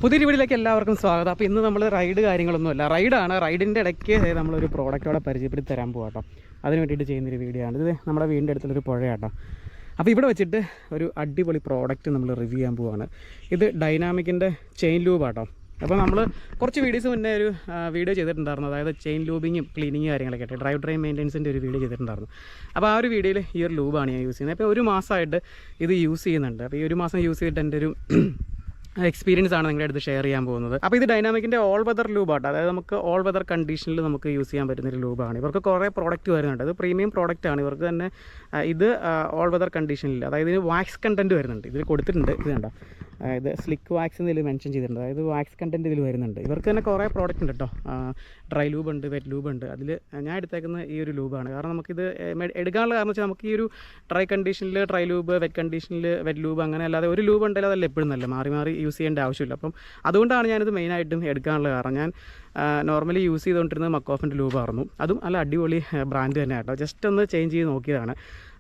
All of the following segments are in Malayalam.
പുതിയൊരു വീഡിയോയിലേക്ക് എല്ലാവർക്കും സ്വാഗതം. അപ്പോൾ ഇന്ന് നമ്മൾ റൈഡ് കാര്യങ്ങളൊന്നുമല്ല, റൈഡാണ്. റൈഡിൻ്റെ ഇടയ്ക്ക് നമ്മളൊരു പ്രോഡക്റ്റോടെ പരിചയപ്പെടുത്തി തരാൻ പോകാം കേട്ടോ. അതിന് വേണ്ടിയിട്ട് ചെയ്യുന്നൊരു വീഡിയോ ആണ് ഇത്. നമ്മുടെ വീടിൻ്റെ അടുത്തുള്ളൊരു പുഴയാട്ടോ. അപ്പോൾ ഇവിടെ വെച്ചിട്ട് ഒരു അടിപൊളി പ്രോഡക്റ്റ് നമ്മൾ റിവ്യൂ ചെയ്യാൻ പോവുകയാണ്. ഇത് ഡൈനാമിക്കിൻ്റെ ചെയിൻ ലൂബാട്ടോ. അപ്പോൾ നമ്മൾ കുറച്ച് വീഡിയോസ് മുന്നേ ഒരു വീഡിയോ ചെയ്തിട്ടുണ്ടായിരുന്നു, അതായത് ചെയിൻ ലൂബിങ്ങും ക്ലീനിങ്ങും കാര്യങ്ങളൊക്കെ ആയിട്ട് ഡ്രൈവ് ട്രെയിൻ മെയിൻ്റെനൻസിൻ്റെ ഒരു വീഡിയോ ചെയ്തിട്ടുണ്ടായിരുന്നു. അപ്പോൾ ആ ഒരു വീഡിയോയിൽ ഈ ഒരു ലൂബാണ് ഞാൻ യൂസ് ചെയ്യുന്നത്. അപ്പോൾ ഒരു മാസമായിട്ട് ഇത് യൂസ് ചെയ്യുന്നുണ്ട്. അപ്പോൾ ഈ ഒരു മാസം യൂസ് ചെയ്തിട്ട് എൻ്റെ ഒരു എക്സ്പീരിയൻസ് ആണ് നിങ്ങളുടെ അടുത്ത് ഷെയർ ചെയ്യാൻ പോകുന്നത്. അപ്പോൾ ഇത് ഡൈനാമിക്കിൻ്റെ ഓൾ വെതർ ലൂബാട്ടോ. അതായത് നമുക്ക് ഓൾ വെതർ കണ്ടീഷനിൽ നമുക്ക് യൂസ് ചെയ്യാൻ പറ്റുന്നൊരു ലൂബാണ്. ഇവർക്ക് കുറേ പ്രോഡക്റ്റ് വരുന്നുണ്ട്. ഇത് പ്രീമിയം പ്രോഡക്റ്റ് ആണ്. ഇവർക്ക് തന്നെ ഇത് ഓൾ വെതർ കണ്ടീഷനിൽ, അതായത് ഇതിന് വാക്സ് കണ്ടൻറ്റ് വരുന്നുണ്ട്. ഇതിൽ കൊടുത്തിട്ടുണ്ട്, ഇത് കണ്ടോ, അതായത് സ്ലിക്ക് വാക്സ് എന്ന് ഇതിൽ മെൻഷൻ ചെയ്തിട്ടുണ്ട്. അതായത് വാക്സ് കണ്ടൻറ്റ് ഇതിൽ വരുന്നുണ്ട്. ഇവർക്ക് തന്നെ കുറേ പ്രോഡക്റ്റ് ഉണ്ട് കേട്ടോ. ഡ്രൈ ലൂബ് ഉണ്ട്, വെറ്റ് ലൂബ് ഉണ്ട്. അതിൽ ഞാൻ എടുത്തേക്കുന്ന ഈ ഒരു ലൂബാണ്. കാരണം നമുക്കിത് എടുക്കാനുള്ള കാരണം വെച്ചാൽ നമുക്ക് ഈ ഒരു ഡ്രൈ കണ്ടീഷനിൽ ഡ്രൈ ലൂബ്, വെറ്റ് കണ്ടീഷനിൽ വെറ്റ് ലൂബ്, അങ്ങനെ അല്ലാതെ ഒരു ലൂബ് ഉണ്ടെങ്കിൽ അതല്ല എപ്പോഴും നല്ല മാറി മാറി യൂസ് ചെയ്യേണ്ട ആവശ്യമില്ല. അപ്പം അതുകൊണ്ടാണ് ഞാനിത് മെയിനായിട്ടും എടുക്കാനുള്ള കാരണം. ഞാൻ നോർമലി യൂസ് ചെയ്തുകൊണ്ടിരുന്നത് മക്കോഫിൻ്റെ ലൂബായിരുന്നു. അതും നല്ല അടിപൊളി ബ്രാൻഡ് തന്നെ കേട്ടോ. ജസ്റ്റ് ഒന്ന് ചേഞ്ച് ചെയ്ത് നോക്കിയതാണ്.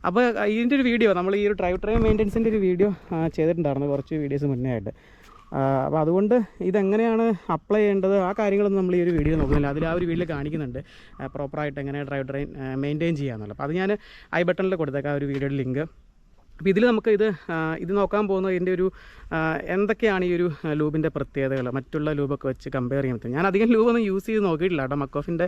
അപ്പോൾ ഇതിൻ്റെ ഒരു വീഡിയോ നമ്മൾ ഈ ഒരു ഡ്രൈവ് ട്രെയിൻ മെയിൻ്റെനൻസിൻ്റെ ഒരു വീഡിയോ ചെയ്തിട്ടുണ്ടായിരുന്നു കുറച്ച് വീഡിയോസ് മുന്നേ ആയിട്ട്. അപ്പോൾ അതുകൊണ്ട് ഇതെങ്ങനെയാണ് അപ്ലൈ ചെയ്യേണ്ടത് ആ കാര്യങ്ങളൊന്നും നമ്മൾ ഈ ഒരു വീഡിയോ നോക്കുന്നില്ല. അതിൽ ആ ഒരു വീഡിയോ കാണിക്കുന്നുണ്ട് പ്രോപ്പറായിട്ട് എങ്ങനെ ഡ്രൈവ് ട്രെയിൻ മെയിൻറ്റെയിൻ ചെയ്യാമെന്നുള്ളത്. അപ്പോൾ അത് ഞാൻ ഐ ബട്ടണിൽ കൊടുത്തേക്കാം ആ ഒരു വീഡിയോയുടെ ലിങ്ക്. അപ്പോൾ ഇതിൽ നമുക്ക് ഇത് നോക്കാൻ പോകുന്നത് ഇതിൻ്റെ ഒരു എന്തൊക്കെയാണ് ഈ ഒരു ലൂബിൻ്റെ പ്രത്യേകതകൾ മറ്റുള്ള ലൂബൊക്കെ വെച്ച് കമ്പയർ ചെയ്യാൻ പറ്റും. ഞാൻ അധികം ലൂബൊന്നും യൂസ് ചെയ്ത് നോക്കിയിട്ടില്ല കേട്ടോ. മക്കോഫിൻ്റെ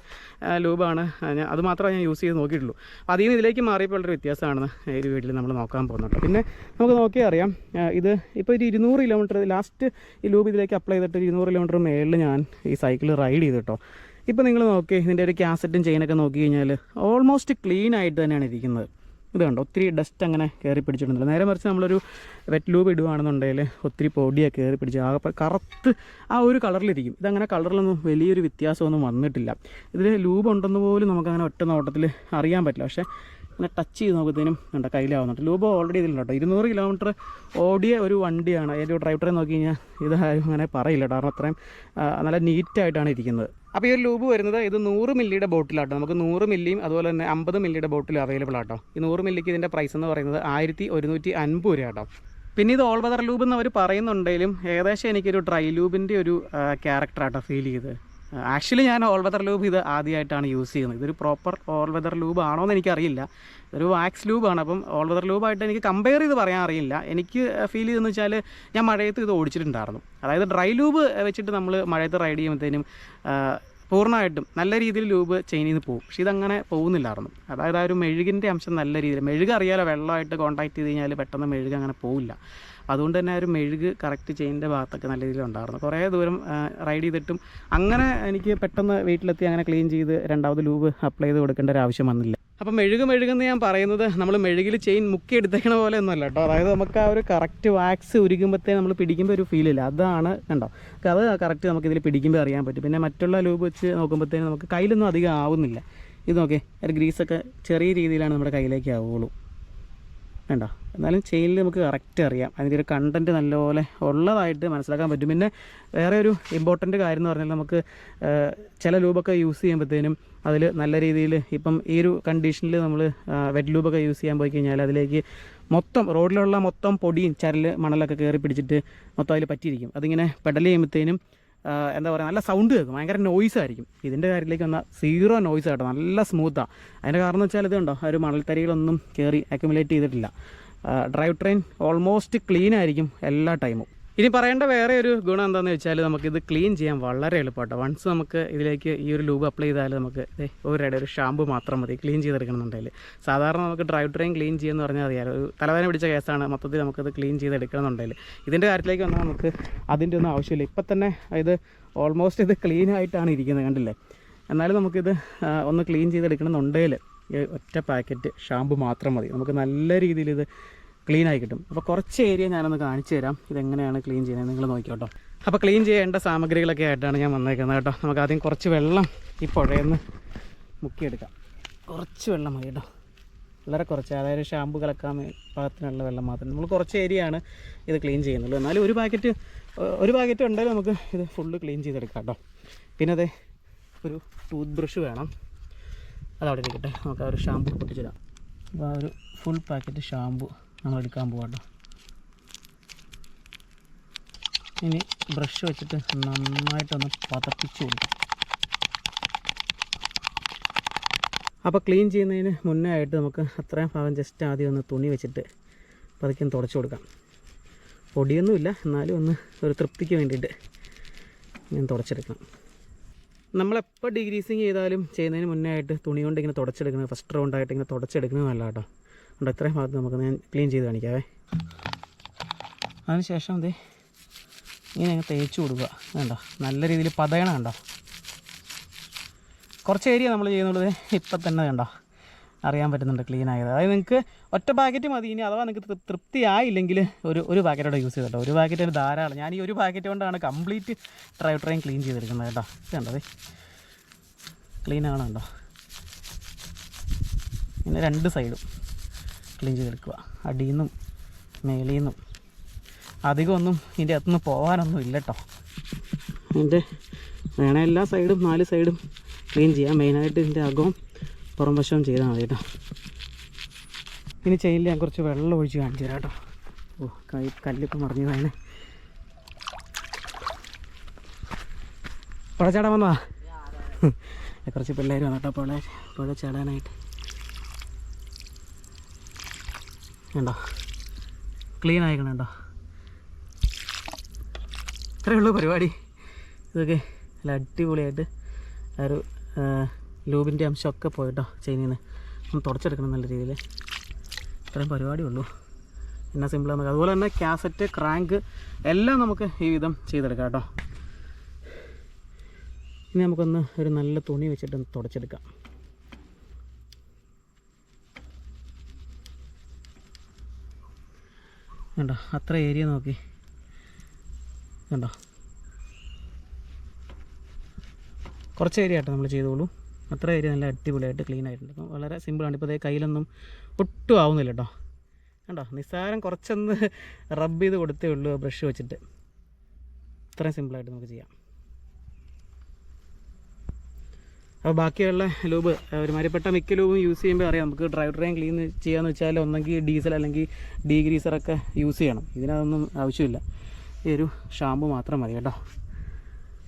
ലൂബാണ് അത് മാത്രമേ ഞാൻ യൂസ് ചെയ്ത് നോക്കിയിട്ടുള്ളൂ. അപ്പോൾ അതിൽ നിന്ന് ഇതിലേക്ക് മാറിയപ്പോൾ ഉള്ളൊരു വ്യത്യാസമാണ് ഈ ഒരു വീഡിയോയിൽ നമ്മൾ നോക്കാൻ പോകുന്നത്. പിന്നെ നമുക്ക് നോക്കിയാൽ അറിയാം, ഇത് ഇപ്പോൾ ഒരു 200 കിലോമീറ്റർ ലാസ്റ്റ് ഈ ലൂബ് ഇതിലേക്ക് അപ്ലൈ ചെയ്തിട്ട് 200 കിലോമീറ്റർ മേളിൽ ഞാൻ ഈ സൈക്കിൾ റൈഡ് ചെയ്തു കേട്ടോ. ഇപ്പോൾ നിങ്ങൾ നോക്കി ഇതിൻ്റെ ഒരു കാസറ്റും ചെയിനൊക്കെ നോക്കി കഴിഞ്ഞാൽ ഓൾമോസ്റ്റ് ക്ലീൻ ആയിട്ട് തന്നെയാണ് ഇരിക്കുന്നത്. ഇത് കണ്ടോ, ഒത്തിരി ഡസ്റ്റ് അങ്ങനെ കയറി പിടിച്ചിട്ടുണ്ടല്ലോ. നേരെ മറിച്ച് നമ്മളൊരു വെറ്റ് ലൂബ് ഇടുകയാണെന്നുണ്ടെങ്കിൽ ഒത്തിരി പൊടിയൊക്കെ കയറി പിടിച്ച് ആകെ കറുത്ത് ആ ഒരു കളറിലിരിക്കും. ഇതങ്ങനെ കളറിലൊന്നും വലിയൊരു വ്യത്യാസമൊന്നും വന്നിട്ടില്ല. ഇതിൽ ലൂബ് ഉണ്ടെന്ന് പോലും നമുക്കങ്ങനെ ഒറ്റ നോട്ടത്തിൽ അറിയാൻ പറ്റില്ല. പക്ഷേ ഇങ്ങനെ ടച്ച് ചെയ്ത് നോക്കുമ്പോഴത്തേനും ഉണ്ട് കയ്യിലാവുന്നുണ്ട്. ലൂബ് ഓൾറെഡി ഇതിലുണ്ട് കേട്ടോ. 200 കിലോമീറ്റർ ഓടിയ ഒരു വണ്ടിയാണ്. അതിൻ്റെ ഡ്രൈവ് ട്രെയിൻ നോക്കി കഴിഞ്ഞാൽ ഇത് അങ്ങനെ പറയില്ല, കാരണം അത്രയും നല്ല നീറ്റായിട്ടാണ് ഇരിക്കുന്നത്. അപ്പോൾ ഈ ഒരു ലൂബ് വരുന്നത് ഇത് 100 മില്ലിയുടെ ബോട്ടിലാട്ടോ. നമുക്ക് 100 മില്ലിയും അതുപോലെ തന്നെ 50 മില്ലിയുടെ ബോട്ടിൽ അവൈലബിൾ ആട്ടോ. ഈ 100 മില്ലിക്ക് ഇതിൻ്റെ പ്രൈസ് എന്ന് പറയുന്നത് 1150 രൂപ കേട്ടോ. പിന്നെ ഇത് ഓൾ വെതർ ലൂബ് എന്ന് അവർ പറയുന്നുണ്ടെങ്കിലും ഏകദേശം എനിക്കൊരു ഡ്രൈ ലൂബിൻ്റെ ഒരു ക്യാരക്ടറാട്ടോ ഫീൽ ചെയ്ത്. ആക്ച്വലി ഞാൻ ഓൾ വെതർ ലൂബ് ഇത് ആദ്യമായിട്ടാണ് യൂസ് ചെയ്യുന്നത്. ഇതൊരു പ്രോപ്പർ ഓൾ വെതർ ലൂബ് ആണോ എന്ന് എനിക്കറിയില്ല. ഇതൊരു വാക്സ് ലൂബാണ്. അപ്പം ഓൾ വെതർ ലൂബായിട്ട് എനിക്ക് കമ്പയർ ചെയ്ത് പറയാൻ അറിയില്ല. എനിക്ക് ഫീൽ ചെയ്തെന്ന് വെച്ചാൽ ഞാൻ മഴയത്ത് ഇത് ഓടിച്ചിട്ടുണ്ടായിരുന്നു. അതായത് ഡ്രൈ ലൂബ് വെച്ചിട്ട് നമ്മൾ മഴയത്ത് റൈഡ് ചെയ്യുമ്പോഴത്തേനും പൂർണ്ണമായിട്ടും നല്ല രീതിയിൽ ലൂബ് ചെയിനിൽ നിന്ന് പോകും. പക്ഷേ ഇതങ്ങനെ പോകുന്നില്ലായിരുന്നു. അതായത് ആ ഒരു മെഴുകിൻ്റെ അംശം നല്ല രീതിയിൽ, മെഴുക് അറിയാലോ, വെള്ളമായിട്ട് കോൺടാക്ട് ചെയ്ത് കഴിഞ്ഞാൽ പെട്ടെന്ന് മെഴുക് അങ്ങനെ പോവില്ല. അതുകൊണ്ട് തന്നെ ആ ഒരു മെഴുക് കറക്റ്റ് ചെയിനിൻ്റെ ഭാഗത്തൊക്കെ നല്ല രീതിയിൽ ഉണ്ടായിരുന്നു. കുറേ ദൂരം റൈഡ് ചെയ്തിട്ടും അങ്ങനെ എനിക്ക് പെട്ടെന്ന് വീട്ടിലെത്തി അങ്ങനെ ക്ലീൻ ചെയ്ത് രണ്ടാമത് ലൂബ് അപ്ലൈ ചെയ്ത് കൊടുക്കേണ്ട ഒരു ആവശ്യം വന്നില്ല. അപ്പം മെഴുകെന്ന് ഞാൻ പറയുന്നത് നമ്മൾ മെഴുകിൽ ചെയിൻ മുക്കി എടുത്തേക്കണ പോലെ ഒന്നുമല്ല കേട്ടോ. അതായത് നമുക്ക് ആ ഒരു കറക്റ്റ് വാക്സ് ഉരുകുമ്പോഴത്തേന് നമ്മൾ പിടിക്കുമ്പോൾ ഒരു ഫീലില്ല. അതാണ് കണ്ടോ, അത് കറക്റ്റ് നമുക്കിതിൽ പിടിക്കുമ്പോൾ അറിയാൻ പറ്റും. പിന്നെ മറ്റുള്ള ലൂബ് വെച്ച് നോക്കുമ്പോഴത്തേന് നമുക്ക് കയ്യിലൊന്നും അധികം ആവുന്നില്ല. ഇത് നോക്കേ, ഒരു ഗ്രീസൊക്കെ ചെറിയ രീതിയിലാണ് നമ്മുടെ കയ്യിലേക്ക് ആവുള്ളൂ. വേണ്ട, എന്നാലും ചെയിനിൽ നമുക്ക് കറക്റ്റ് അറിയാം. അതിൻ്റെ ഒരു കണ്ടൻറ്റ് നല്ലപോലെ ഉള്ളതായിട്ട് മനസ്സിലാക്കാൻ പറ്റും. പിന്നെ വേറെ ഒരു ഇമ്പോർട്ടൻറ്റ് കാര്യം എന്ന് പറഞ്ഞാൽ നമുക്ക് ചില ലൂബൊക്കെ യൂസ് ചെയ്യുമ്പോഴത്തേനും അതിൽ നല്ല രീതിയിൽ ഇപ്പം ഈ ഒരു കണ്ടീഷനിൽ നമ്മൾ വെറ്റ് ലൂബൊക്കെ യൂസ് ചെയ്യാൻ പോയി കഴിഞ്ഞാൽ അതിലേക്ക് മൊത്തം റോഡിലുള്ള മൊത്തം പൊടിയും ചരൽ മണലൊക്കെ കയറി പിടിച്ചിട്ട് മൊത്തം അതിൽ പറ്റിയിരിക്കും. അതിങ്ങനെ പെഡൽ ചെയ്യുമ്പോഴത്തേനും എന്താ പറയുക, നല്ല സൗണ്ട് കേൾക്കും, ഭയങ്കര നോയ്സ് ആയിരിക്കും. ഇതിൻ്റെ കാര്യത്തിലേക്ക് വന്നാൽ 0 നോയ്സ് ആട്ടോ, നല്ല സ്മൂത്താണ്. അതിൻ്റെ കാരണം എന്ന് വെച്ചാൽ ഇതുണ്ടോ, ആ ഒരു മണൽത്തരികളൊന്നും കയറി അക്യുമുലേറ്റ് ചെയ്തിട്ടില്ല. ഡ്രൈവ് ട്രെയിൻ ഓൾമോസ്റ്റ് ക്ലീൻ ആയിരിക്കും എല്ലാ ടൈമും. ഇനി പറയേണ്ട വേറെ ഒരു ഗുണം എന്താണെന്ന് വെച്ചാൽ നമുക്കിത് ക്ലീൻ ചെയ്യാൻ വളരെ എളുപ്പമാട്ടോ. വൺസ് നമുക്ക് ഇതിലേക്ക് ഈ ഒരു ലൂബ് അപ്ലൈ ചെയ്താൽ നമുക്ക് ഒരു ഷാമ്പു മാത്രം മതി ക്ലീൻ ചെയ്തെടുക്കണമെന്നുണ്ടെങ്കിൽ. സാധാരണ നമുക്ക് ഡ്രൈവ് ട്രെയിൻ ക്ലീൻ ചെയ്യുമെന്ന് പറഞ്ഞാൽ അറിയാലോ, ഒരു തലവേദന പിടിച്ച കേസാണ്. മൊത്തത്തിൽ നമുക്കത് ക്ലീൻ ചെയ്തെടുക്കണമെന്നുണ്ടെങ്കിൽ ഇതിൻ്റെ കാര്യത്തിലേക്ക് വന്നാൽ നമുക്ക് അതിൻ്റെ ഒന്നും ആവശ്യമില്ല. ഇപ്പം തന്നെ ഇത് ഓൾമോസ്റ്റ് ഇത് ക്ലീൻ ആയിട്ടാണ് ഇരിക്കുന്നത്, കണ്ടില്ലേ. എന്നാലും നമുക്കിത് ഒന്ന് ക്ലീൻ ചെയ്തെടുക്കണമെന്നുണ്ടെങ്കിൽ ഒറ്റ പാക്കറ്റ് ഷാമ്പു മാത്രം മതി. നമുക്ക് നല്ല രീതിയിൽ ഇത് ക്ലീൻ ആയി കിട്ടും. അപ്പോൾ കുറച്ച് ഏരിയ ഞാനൊന്ന് കാണിച്ചു തരാം ഇതെങ്ങനെയാണ് ക്ലീൻ ചെയ്യുന്നത്, നിങ്ങൾ നോക്കിക്കോട്ടോ. അപ്പോൾ ക്ലീൻ ചെയ്യേണ്ട സാമഗ്രികളൊക്കെ ആയിട്ടാണ് ഞാൻ വന്നേക്കുന്നത് കേട്ടോ. നമുക്ക് ആദ്യം കുറച്ച് വെള്ളം ഈ പുഴയെന്ന് മുക്കിയെടുക്കാം. കുറച്ച് വെള്ളം മതി കേട്ടോ, വളരെ കുറച്ച്, അതായത് ഷാമ്പു കലക്കാൻ പാകത്തിനുള്ള വെള്ളം മാത്രം. നമ്മൾ കുറച്ച് ഏരിയയാണ് ഇത് ക്ലീൻ ചെയ്യുന്നുള്ളൂ. എന്നാലും ഒരു പാക്കറ്റ് ഉണ്ടെങ്കിൽ നമുക്ക് ഇത് ഫുള്ള് ക്ലീൻ ചെയ്തെടുക്കാം കേട്ടോ. പിന്നെ അതെ ഒരു ടൂത്ത് ബ്രഷ് വേണം, അതവിടെ ഇരിക്കട്ടെ. നമുക്ക് ആ ഒരു ഷാമ്പു പൊട്ടിച്ചിടാം. അപ്പോൾ ആ ഒരു ഫുൾ പാക്കറ്റ് ഷാമ്പു നമ്മൾ എടുക്കാൻ പോകാം കേട്ടോ. ഇനി ബ്രഷ് വെച്ചിട്ട് നന്നായിട്ടൊന്ന് പതപ്പിച്ച് കൊടുക്കും. അപ്പോൾ ക്ലീൻ ചെയ്യുന്നതിന് മുന്നേ ആയിട്ട് നമുക്ക് അത്രയും ഭാഗം ജസ്റ്റ് ആദ്യം ഒന്ന് തുണി വെച്ചിട്ട് പതുക്കെ തുടച്ചു കൊടുക്കാം. പൊടിയൊന്നുമില്ല, എന്നാലും ഒന്ന് ഒരു തൃപ്തിക്ക് വേണ്ടിയിട്ട് ഞാൻ തുടച്ചെടുക്കണം. നമ്മളെപ്പോൾ ഡീഗ്രീസിങ് ചെയ്താലും ചെയ്യുന്നതിന് മുന്നേ ആയിട്ട് തുണി കൊണ്ട് ഇങ്ങനെ തുടച്ചെടുക്കുന്നത്, ഫസ്റ്റ് റൗണ്ടായിട്ട് ഇങ്ങനെ തുടച്ചെടുക്കുന്നത് നല്ല കേട്ടോ. അതുകൊണ്ട് എത്രയും ഭാഗത്ത് നമുക്ക് ഞാൻ ക്ലീൻ ചെയ്ത് കാണിക്കാവേ. അതിനുശേഷം ഇതേ ഇങ്ങനെ അങ്ങ് തേച്ച് കൊടുക്കുക. വേണ്ട, നല്ല രീതിയിൽ പതയണം. കണ്ടോ, കുറച്ച് ഏരിയ നമ്മൾ ചെയ്യുന്നുള്ളത് ഇപ്പം തന്നെ കണ്ടോ അറിയാൻ പറ്റുന്നുണ്ട് ക്ലീൻ ആയത്. അതായത് നിങ്ങൾക്ക് ഒറ്റ പാക്കറ്റ് മതി. ഇനി അഥവാ നിങ്ങൾക്ക് തൃപ്തിയായില്ലെങ്കിൽ ഒരു പാക്കറ്റോടെ യൂസ് ചെയ്തോ. ഒരു പാക്കറ്റ് ധാരാളം. ഞാൻ ഈ ഒരു പാക്കറ്റ് കൊണ്ടാണ് കംപ്ലീറ്റ് ഡ്രൈവ് ട്രെയിൻ ക്ലീൻ ചെയ്തെടുക്കുന്നത് കേട്ടോ. ഇത് കണ്ടോ, ക്ലീൻ ആണ് കണ്ടോ. പിന്നെ രണ്ട് സൈഡും ക്ലീൻ ചെയ്തെടുക്കുക. അടിയിൽ നിന്നും മേളിൽ നിന്നും അധികമൊന്നും ഇതിൻ്റെ അകത്തുനിന്ന് പോകാനൊന്നും ഇല്ല കേട്ടോ. ഇതിൻ്റെ വേണേൽ എല്ലാ സൈഡും 4 സൈഡും ക്ലീൻ ചെയ്യാം. മെയിനായിട്ട് ഇതിൻ്റെ അകവും പുറം വശവും ചെയ്താൽ മതി കേട്ടോ. ഇനി ചെയിനിൽ ഞാൻ കുറച്ച് വെള്ളം ഒഴിച്ച് കാണിച്ചു തരാം കേട്ടോ. കല്ലിപ്പം മറിഞ്ഞു വേണേ. പുഴ ചാടാൻ വന്നതാ. കുറച്ച് പിള്ളേർ വന്നട്ടോ പുഴ ചാടാനായിട്ട്. കണ്ടോ, ക്ലീൻ ആയിക്കണം കേട്ടോ. ഇത്രയേ ഉള്ളൂ പരിപാടി. ഇതൊക്കെ നല്ല അടിപൊളിയായിട്ട് ഒരു ലൂബിൻ്റെ അംശമൊക്കെ പോയിട്ടോ ചെയിനിൽ നിന്ന് ഒന്ന് തുടച്ചെടുക്കണം നല്ല രീതിയിൽ. ഇത്രയും പരിപാടിയുള്ളൂ. എന്നാ സിമ്പിളാണ്. അതുപോലെ തന്നെ കാസറ്റ്, ക്രാങ്ക് എല്ലാം നമുക്ക് ഈ വിധം ചെയ്തെടുക്കാം കേട്ടോ. ഇനി നമുക്കൊന്ന് ഒരു നല്ല തുണി വെച്ചിട്ടൊന്ന് തുടച്ചെടുക്കാം. കണ്ടോ, അത്ര ഏരിയ നോക്കി കണ്ടോ. കുറച്ച് ഏരിയ ആയിട്ട് നമ്മൾ ചെയ്തോളൂ. അത്ര ഏരിയ നല്ല അടിപൊളിയായിട്ട് ക്ലീൻ ആയിട്ടുണ്ട്. അപ്പം വളരെ സിമ്പിളാണ്. ഇപ്പോൾ അതേ കയ്യിലൊന്നും ഒട്ടും ആവുന്നില്ല കേട്ടോ. കണ്ടോ, നിസ്സാരം കുറച്ചൊന്ന് റബ്ബ് ചെയ്ത് കൊടുത്തേ ഉള്ളൂ ബ്രഷ് വെച്ചിട്ട്. ഇത്രയും സിമ്പിളായിട്ട് നമുക്ക് ചെയ്യാം. അപ്പോൾ ബാക്കിയുള്ള ലൂബ് ഒരുമാതിരിപ്പെട്ട മിക്ക ലൂബും യൂസ് ചെയ്യുമ്പോൾ അറിയാം നമുക്ക് ഡ്രൈവ് ട്രെയിൻ ക്ലീൻ ചെയ്യാമെന്ന് വെച്ചാൽ ഒന്നെങ്കിൽ ഡീസൽ അല്ലെങ്കിൽ ഡീഗ്രീസറൊക്കെ യൂസ് ചെയ്യണം. ഇതിനതൊന്നും ആവശ്യമില്ല. ഈ ഒരു ഷാമ്പു മാത്രം മതി കേട്ടോ.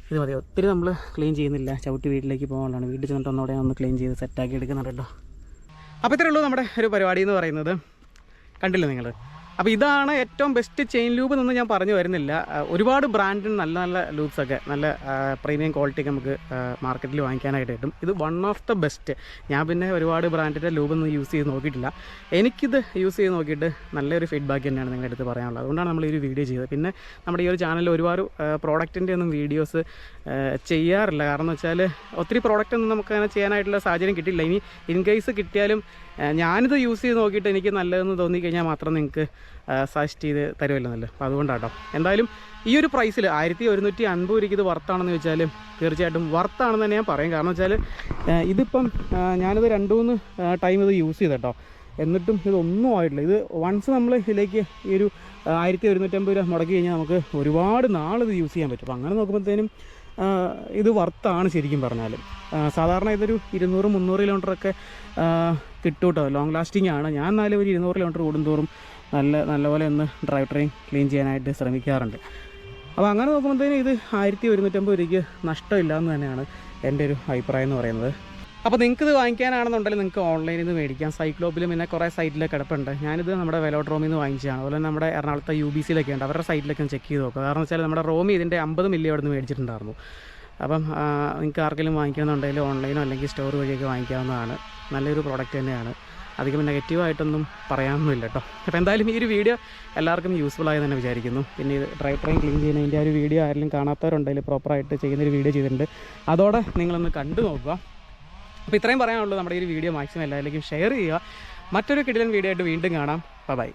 ഇത് മതി. ഒത്തിരി നമ്മൾ ക്ലീൻ ചെയ്യുന്നില്ല. ചവിട്ടി വീട്ടിലേക്ക് പോകാനുള്ളതാണ്. വീട്ടിൽ ചെന്നിട്ട് ഒന്നോടെ ഒന്ന് ക്ലീൻ ചെയ്ത് സെറ്റാക്കി എടുക്കുന്നുണ്ട് കേട്ടോ. അപ്പോൾ ഇത്രയേ ഉള്ളൂ നമ്മുടെ ഒരു പരിപാടി എന്ന് പറയുന്നത്. കണ്ടില്ലേ നിങ്ങൾ? അപ്പോൾ ഇതാണ് ഏറ്റവും ബെസ്റ്റ് ചെയിൻ ലൂബ് എന്നൊന്നും ഞാൻ പറഞ്ഞു വരുന്നില്ല. ഒരുപാട് ബ്രാൻഡിന് നല്ല നല്ല ലൂബ്സൊക്കെ നല്ല പ്രീമിയം ക്വാളിറ്റിയൊക്കെ നമുക്ക് മാർക്കറ്റിൽ വാങ്ങിക്കാനായിട്ട് കിട്ടും. ഇത് വൺ ഓഫ് ദ ബെസ്റ്റ്. ഞാൻ പിന്നെ ഒരുപാട് ബ്രാൻഡിൻ്റെ ലൂബൊന്നും യൂസ് ചെയ്ത് നോക്കിയിട്ടില്ല. എനിക്കിത് യൂസ് ചെയ്ത് നോക്കിയിട്ട് നല്ലൊരു ഫീഡ്ബാക്ക് തന്നെയാണ് നിങ്ങളുടെ അടുത്ത് പറയാനുള്ളത്. അതുകൊണ്ടാണ് നമ്മൾ ഈ ഒരു വീഡിയോ ചെയ്തത്. പിന്നെ നമ്മുടെ ഈ ഒരു ചാനലിൽ ഒരുപാട് പ്രോഡക്റ്റിൻ്റെ ഒന്നും വീഡിയോസ് ചെയ്യാറില്ല. കാരണം എന്ന് വെച്ചാൽ ഒത്തിരി പ്രോഡക്റ്റൊന്നും നമുക്ക് അങ്ങനെ ചെയ്യാനായിട്ടുള്ള സാഹചര്യം കിട്ടില്ല. ഇനി ഇൻ കേസ് കിട്ടിയാലും ഞാനിത് യൂസ് ചെയ്ത് നോക്കിയിട്ട് എനിക്ക് നല്ലതെന്ന് തോന്നിക്കഴിഞ്ഞാൽ മാത്രം നിങ്ങൾക്ക് സജസ്റ്റ് ചെയ്ത് തരുമല്ലോ നല്ലത്. അപ്പോൾ അതുകൊണ്ടാട്ടോ. എന്തായാലും ഈ ഒരു പ്രൈസിൽ 1150 രൂപയ്ക്ക് ഇത് വർത്താണെന്ന് ചോദിച്ചാൽ തീർച്ചയായിട്ടും വർത്താണെന്ന് തന്നെ ഞാൻ പറയും. കാരണം വെച്ചാൽ ഇതിപ്പം ഞാനിത് 2-3 ടൈം ഇത് യൂസ് ചെയ്തട്ടോ. എന്നിട്ടും ഇതൊന്നും ആയിട്ടില്ല. ഇത് വൺസ് നമ്മൾ ഇതിലേക്ക് ഈ ഒരു 1150 രൂപ മുടക്കി കഴിഞ്ഞാൽ നമുക്ക് ഒരുപാട് നാളിത് യൂസ് ചെയ്യാൻ പറ്റും. അപ്പോൾ അങ്ങനെ നോക്കുമ്പോഴത്തേനും ഇത് വർത്താണ് ശരിക്കും പറഞ്ഞാൽ. സാധാരണ ഇതൊരു 200-300 കിലോമീറ്ററൊക്കെ കിട്ടും കേട്ടോ. ലോങ് ലാസ്റ്റിംഗ് ആണ്. ഞാൻ എന്നാലും ഒരു 200 കിലോമീറ്റർ കൂടുന്തോറും നല്ലപോലെ ഒന്ന് ഡ്രൈവ് ട്രെയിൻ ക്ലീൻ ചെയ്യാനായിട്ട് ശ്രമിക്കാറുണ്ട്. അപ്പോൾ അങ്ങനെ നോക്കുമ്പോഴത്തേനും ഇത് 1150 രൂപയ്ക്ക് നഷ്ടമില്ല എന്ന് തന്നെയാണ് എൻ്റെ ഒരു അഭിപ്രായം എന്ന് പറയുന്നത്. അപ്പോൾ നിങ്ങൾക്കിത് വാങ്ങിക്കാനാണെന്നുണ്ടെങ്കിൽ നിങ്ങൾക്ക് ഓൺലൈനിൽ നിന്ന് മേടിക്കാം. സൈക്ലോപ്പിലും പിന്നെ കുറേ സൈറ്റിലൊക്കെ കിടപ്പുണ്ട്. ഞാനിത് നമ്മുടെ വെലോഡ്രോമിൽ നിന്ന് വാങ്ങിച്ചതാണ്. അതുപോലെ നമ്മുടെ എറണാകുളത്തെ UBCയിലൊക്കെ ഉണ്ട്. അവരുടെ സൈറ്റിലൊക്കെ ഒന്ന് ചെക്ക് ചെയ്ത് നോക്കുക. കാരണം വെച്ചാൽ നമ്മുടെ റോമി ഇതിൻ്റെ 50 മില്ലി അവിടെ നിന്ന് മേടിച്ചിട്ടുണ്ടായിരുന്നു. അപ്പം നിങ്ങൾക്ക് ആർക്കെങ്കിലും വാങ്ങിക്കണമെന്നുണ്ടെങ്കിൽ ഓൺലൈനോ അല്ലെങ്കിൽ സ്റ്റോർ വഴിയൊക്കെ വാങ്ങിക്കാവുന്നതാണ്. നല്ലൊരു പ്രോഡക്റ്റ് തന്നെയാണ്. അധികം നെഗറ്റീവായിട്ടൊന്നും പറയാനൊന്നുമില്ല കേട്ടോ. അപ്പോൾ എന്തായാലും ഈ ഒരു വീഡിയോ എല്ലാവർക്കും യൂസ്ഫുൾ ആയി തന്നെ വിചാരിക്കുന്നു. പിന്നെ ഇത് ഡ്രൈവ് ട്രെയിൻ ക്ലീൻ ചെയ്യുന്നതിൻ്റെ ഒരു വീഡിയോ ആരെങ്കിലും കാണാത്തവരുണ്ടെങ്കിൽ പ്രോപ്പറായിട്ട് ചെയ്യുന്നൊരു വീഡിയോ ചെയ്തിട്ടുണ്ട്. അതോടെ നിങ്ങളൊന്ന് കണ്ടു നോക്കുക. അപ്പോൾ ഇത്രയും പറയാനുള്ളൂ. നമ്മുടെ ഈ ഒരു വീഡിയോ മാക്സിമം എല്ലാവരിലേക്കും ഷെയർ ചെയ്യുക. മറ്റൊരു കിടിലൻ വീഡിയോ ആയിട്ട് വീണ്ടും കാണാം. ബൈ.